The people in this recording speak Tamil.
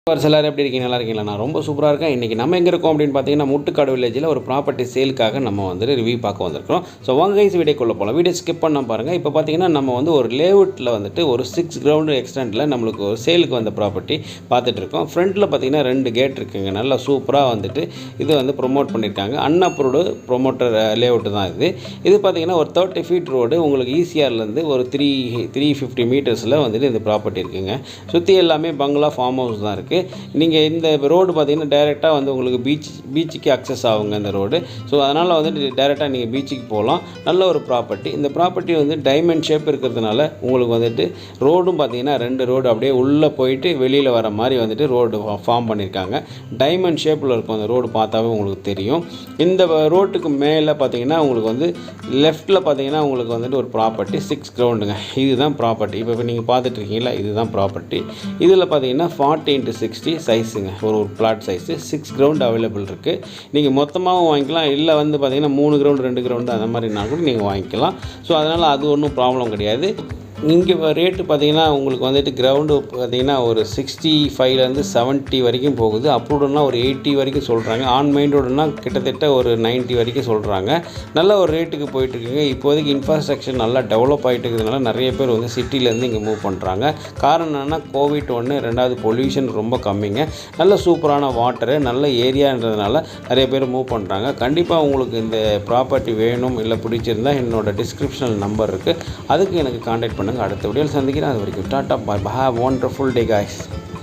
எல்லாரும் எப்படி இருக்கீங்க? நல்லா இருக்கீங்களா? நான் ரொம்ப சூப்பராக இருக்கேன். இன்றைக்கி நம்ம எங்கே இருக்கோம் அப்படின்னு பார்த்தீங்கன்னா, முட்டுக்காடு வில்லேஜில் ஒரு ப்ராப்பர்ட்டி சேலுக்காக நம்ம வந்துட்டு ரிவ்யூ பார்க்க வந்திருக்கிறோம். ஸோ வாங்க கைஸ் வீடியோக்குள்ளே போகலாம். வீடியோ ஸ்கிப் பண்ண பாருங்கள். இப்போ பார்த்தீங்கன்னா நம்ம வந்து ஒரு லேஅவுட்டில் வந்துட்டு ஒரு 6 கிரவுண்டு எக்ஸ்டெண்டில் நம்மளுக்கு ஒரு சேலுக்கு வந்த ப்ராப்பர்ட்டி பார்த்துட்டு இருக்கோம். ஃப்ரண்ட்டில் பார்த்தீங்கன்னா 2 கேட் இருக்குங்க. நல்லா சூப்பராக வந்துட்டு இது வந்து ப்ரொமோட் பண்ணியிருக்காங்க. அன்அப்ரூவ்டு ப்ரொமோட்டர் லேஅவுட்டு தான் இது. இது பார்த்தீங்கன்னா ஒரு 30 ஃபீட் ரோடு உங்களுக்கு ஈசிஆர்லேருந்து ஒரு 350 மீட்டர்ஸில் வந்துட்டு இந்த ப்ராப்பர்ட்டி இருக்குங்க. சுற்றி எல்லாமே பங்களா ஃபார்ம் ஹவுஸ் தான் இருக்குது. நீங்கள் இந்த ரோடு பார்த்தீங்கன்னா டைரெக்டாக வந்து உங்களுக்கு பீச்சுக்கு அக்சஸ் ஆகுங்க இந்த ரோடு. ஸோ அதனால் வந்துட்டு டைரெக்டாக நீங்கள் பீச்சுக்கு போகலாம். நல்ல ஒரு ப்ராப்பர்ட்டி. இந்த ப்ராப்பர்ட்டி வந்து டைமண்ட் ஷேப் இருக்கிறதுனால உங்களுக்கு வந்துட்டு ரோடும் பார்த்தீங்கன்னா 2 ரோடு அப்படியே உள்ளே போயிட்டு வெளியில் வர மாதிரி வந்துட்டு ரோடு ஃபார்ம் பண்ணியிருக்காங்க. டைமண்ட் ஷேப்பில் இருக்கும் அந்த ரோடு பார்த்தாவே உங்களுக்கு தெரியும். இந்த ரோட்டுக்கு மேலே பார்த்தீங்கன்னா உங்களுக்கு வந்து லெஃப்ட்டில் பார்த்தீங்கன்னா உங்களுக்கு வந்துட்டு ஒரு ப்ராப்பர்ட்டி 6 கிரவுண்டுங்க. இதுதான் ப்ராப்பர்ட்டி. இப்போ நீங்கள் பார்த்துட்டு இருக்கீங்களா, இதுதான் ப்ராப்பர்ட்டி. இதில் பார்த்தீங்கன்னா 40x60 சைஸுங்க. ஒரு பிளாட் சைஸு 6 கிரவுண்ட் அவைலபிள் இருக்குது. நீங்கள் மொத்தமாகவும் வாங்கிக்கலாம், இல்லை வந்து பார்த்தீங்கன்னா 3 கிரவுண்டு 2 கிரவுண்டு அந்த மாதிரினா கூட நீங்கள் வாங்கிக்கலாம். ஸோ அதனால் அது ஒன்றும் ப்ராப்ளம் கிடையாது. இங்கே ரேட்டு பார்த்தீங்கன்னா உங்களுக்கு வந்துட்டு கிரவுண்டு பார்த்தீங்கன்னா ஒரு 65லேருந்து 70 வரைக்கும் போகுது. அப்ரூவ்டுனா ஒரு 80 வரைக்கும் சொல்கிறாங்க. ஆன் மெயின் ரோடுனா கிட்டத்தட்ட ஒரு 90 வரைக்கும் சொல்கிறாங்க. நல்ல ஒரு ரேட்டுக்கு போயிட்டுருக்குங்க. இப்போதைக்கு இன்ஃப்ராஸ்ட்ரக்சர் நல்லா டெவலப் ஆகிட்டு இருக்கிறதுனால நிறைய பேர் வந்து சிட்டிலேருந்து இங்கே மூவ் பண்ணுறாங்க. காரணம் என்னென்னா கோவிட் 1, 2வது பொல்யூஷன் ரொம்ப கம்மிங்க. நல்ல சூப்பரான வாட்டரு, நல்ல ஏரியான்றதுனால நிறைய பேர் மூவ் பண்ணுறாங்க. கண்டிப்பாக உங்களுக்கு இந்த ப்ராப்பர்ட்டி வேணும் இல்லை பிடிச்சிருந்தா என்னோடய டிஸ்கிரிப்ஷனில் நம்பர் இருக்குது, அதுக்கு எனக்கு கான்டாக்ட் பண்ணுங்கள். அடுத்த வீடியோவில் சந்திக்கிறேன். அது வரைக்கும் tata, bye bye. Have wonderful day guys.